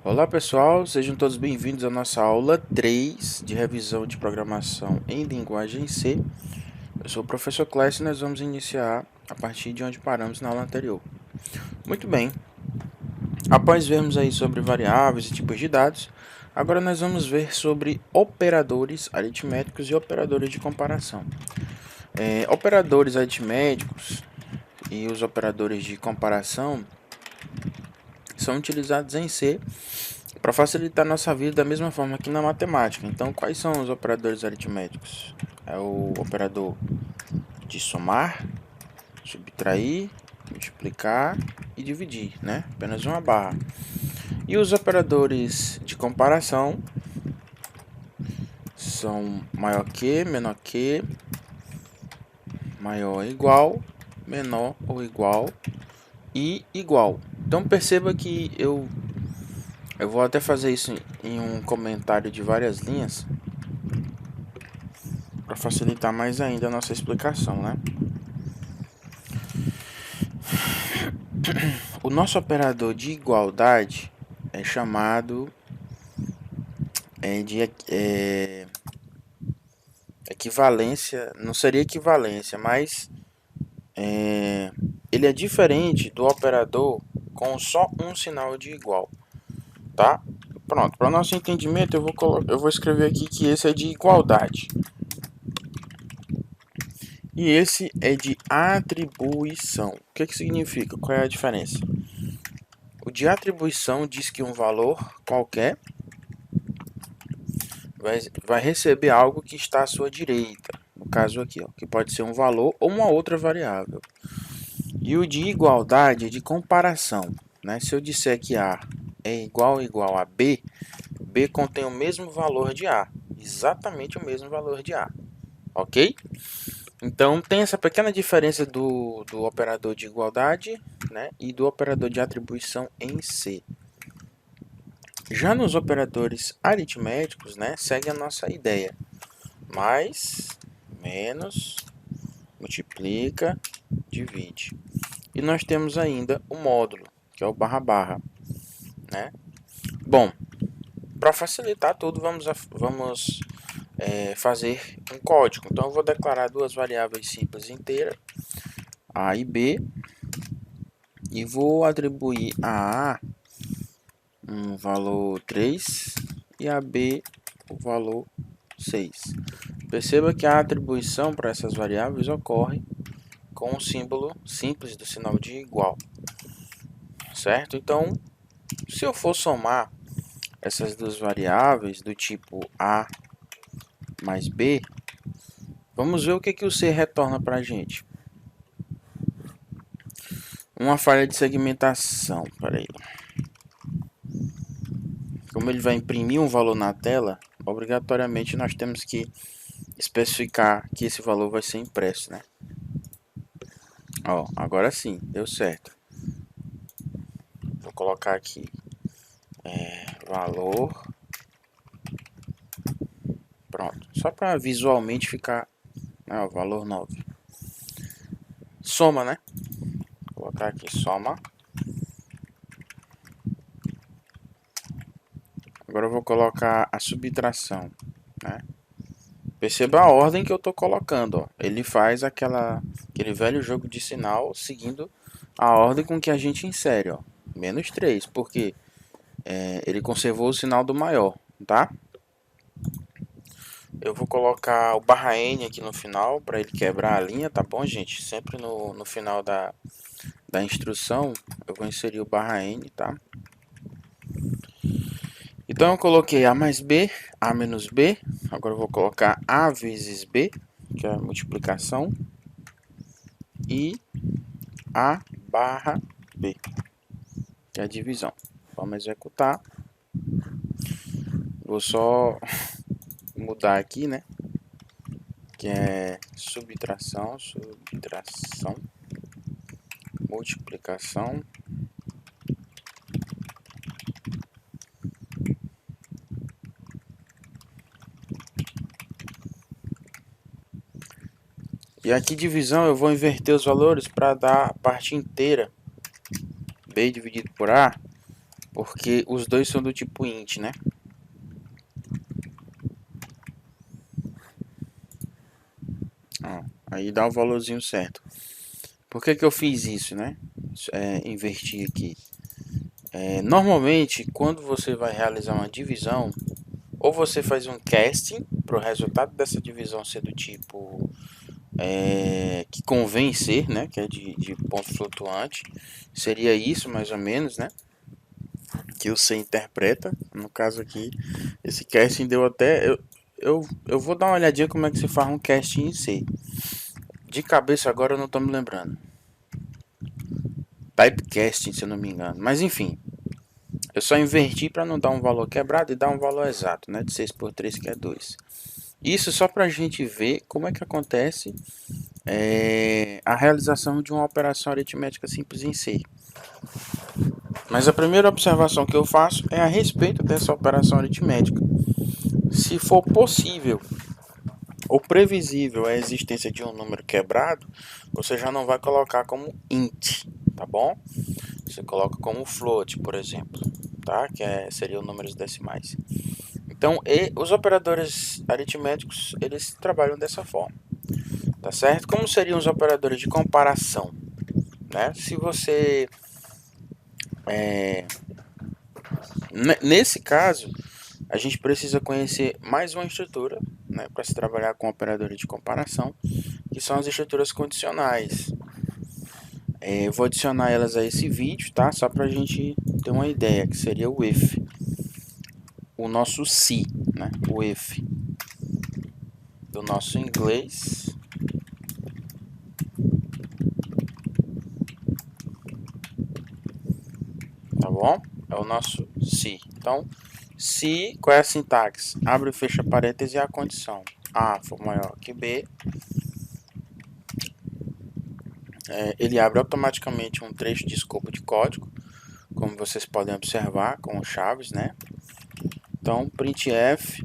Olá pessoal, sejam todos bem-vindos à nossa aula 3 de revisão de programação em linguagem C. Eu sou o professor Clécio e nós vamos iniciar a partir de onde paramos na aula anterior. Muito bem, após vermos aí sobre variáveis e tipos de dados, agora nós vamos ver sobre operadores aritméticos e operadores de comparação. Operadores aritméticos e os operadores de comparação são utilizados em C para facilitar nossa vida da mesma forma que na matemática. Então, quais são os operadores aritméticos? É o operador de somar, subtrair, multiplicar e dividir, né? Apenas uma barra. E os operadores de comparação são maior que, menor que, maior ou igual, menor ou igual e igual. Então perceba que eu vou até fazer isso em um comentário de várias linhas para facilitar mais ainda a nossa explicação, né? O nosso operador de igualdade é chamado de equivalência, não seria equivalência, mas ele é diferente do operador com só um sinal de igual, tá? Pronto, para nosso entendimento eu vou escrever aqui que esse é de igualdade. E esse é de atribuição. O que significa? Qual é a diferença? O de atribuição diz que um valor qualquer vai receber algo que está à sua direita. No caso aqui, ó, que pode ser um valor ou uma outra variável. E o de igualdade é de comparação, né? Se eu disser que A é igual a B, B contém o mesmo valor de A. Exatamente o mesmo valor de A. Ok? Então, tem essa pequena diferença do operador de igualdade, né, e do operador de atribuição em C. Já nos operadores aritméticos, né, segue a nossa ideia. Mais, menos, multiplica, divide. E nós temos ainda o módulo, que é o barra barra, né? Bom, para facilitar tudo, vamos fazer um código. Então, eu vou declarar duas variáveis simples inteiras, A e B, e vou atribuir a A um valor 3 e a B o valor 6. Perceba que a atribuição para essas variáveis ocorre com o símbolo simples do sinal de igual, certo? Então, se eu for somar essas duas variáveis do tipo A mais B, vamos ver o que o C retorna para a gente. Uma falha de segmentação. Para aí. Como ele vai imprimir um valor na tela, obrigatoriamente nós temos que especificar que esse valor vai ser impresso, né? Ó, agora sim, deu certo. Vou colocar aqui valor. Pronto, só para visualmente ficar, né, o valor 9. Soma, né? Vou colocar aqui soma. Agora eu vou colocar a subtração, né? Perceba a ordem que eu estou colocando, ó. Ele faz aquele velho jogo de sinal seguindo a ordem com que a gente insere, ó. Menos 3, porque ele conservou o sinal do maior, tá? Eu vou colocar o barra N aqui no final para ele quebrar a linha, tá bom, gente? Sempre no final da instrução eu vou inserir o barra N, tá? Então eu coloquei A mais B, A menos B. Agora eu vou colocar A vezes B, que é a multiplicação, e A barra B, que é a divisão. Vamos executar. Vou só mudar aqui, né? Que é subtração, multiplicação. E aqui divisão eu vou inverter os valores para dar a parte inteira. B dividido por A porque os dois são do tipo int, né? Ó, aí dá o valorzinho certo. Por que que eu fiz isso, né? Inverti aqui. Normalmente, quando você vai realizar uma divisão, ou você faz um casting para o resultado dessa divisão ser do tipo que convém ser, né? Que é de ponto flutuante. Seria isso mais ou menos, né? Que você interpreta. No caso aqui, esse casting deu até. Eu vou dar uma olhadinha como é que se faz um casting em C. De cabeça agora eu não estou me lembrando. Typecasting, se eu não me engano. Mas enfim, eu só inverti para não dar um valor quebrado e dar um valor exato, né? De 6 por 3, que é 2. Isso só para a gente ver como é que acontece a realização de uma operação aritmética simples em C. Mas a primeira observação que eu faço é a respeito dessa operação aritmética. Se for possível ou previsível a existência de um número quebrado, você já não vai colocar como int, tá bom? Você coloca como float, por exemplo, tá? Seriam números decimais. Então, os operadores aritméticos, eles trabalham dessa forma, tá certo? Como seriam os operadores de comparação, né? Se você nesse caso, a gente precisa conhecer mais uma estrutura, né, para se trabalhar com operadores de comparação, que são as estruturas condicionais. Eu vou adicionar elas a esse vídeo, tá? Só para a gente ter uma ideia, que seria o if, o nosso se, né? O if do nosso inglês. Tá bom? É o nosso se. Então, se, qual é a sintaxe? Abre e fecha parênteses e a condição. A for maior que B. Ele abre automaticamente um trecho de escopo de código, como vocês podem observar com chaves, né? Então, printf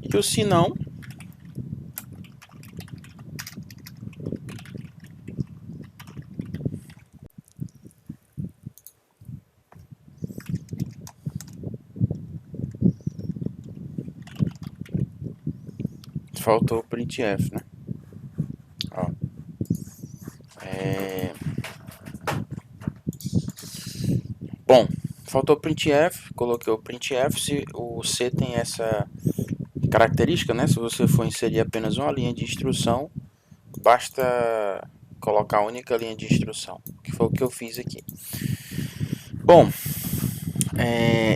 e o se não, faltou o printf, né? Ó, bom, faltou o printf, coloquei o printf. Se o C tem essa característica, né? Se você for inserir apenas uma linha de instrução, basta colocar a única linha de instrução, que foi o que eu fiz aqui. Bom,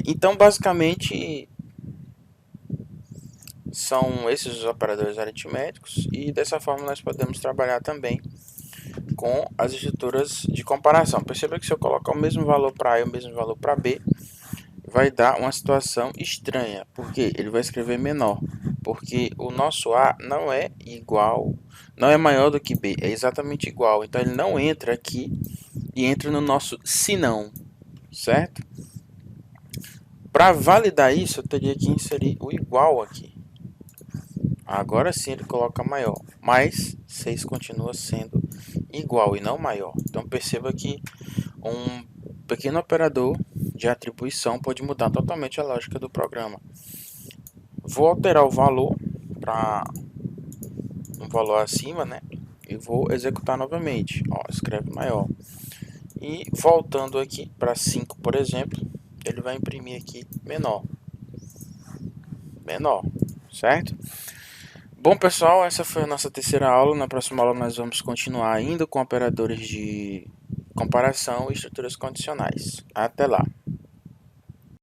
então basicamente são esses os operadores aritméticos, e dessa forma nós podemos trabalhar também com as estruturas de comparação. Perceba que se eu colocar o mesmo valor para A e o mesmo valor para B, vai dar uma situação estranha, porque ele vai escrever menor, porque o nosso A não é igual, não é maior do que B, é exatamente igual. Então ele não entra aqui e entra no nosso se não, certo? Para validar isso, eu teria que inserir o igual aqui. Agora sim ele coloca maior, mas 6 continua sendo igual e não maior. Então perceba que um pequeno operador de atribuição pode mudar totalmente a lógica do programa. Vou alterar o valor para um valor acima, né? E vou executar novamente. Ó, escreve maior. E voltando aqui para 5, por exemplo, ele vai imprimir aqui menor. Menor, certo? Bom, pessoal, essa foi a nossa terceira aula. Na próxima aula nós vamos continuar ainda com operadores de comparação e estruturas condicionais. Até lá!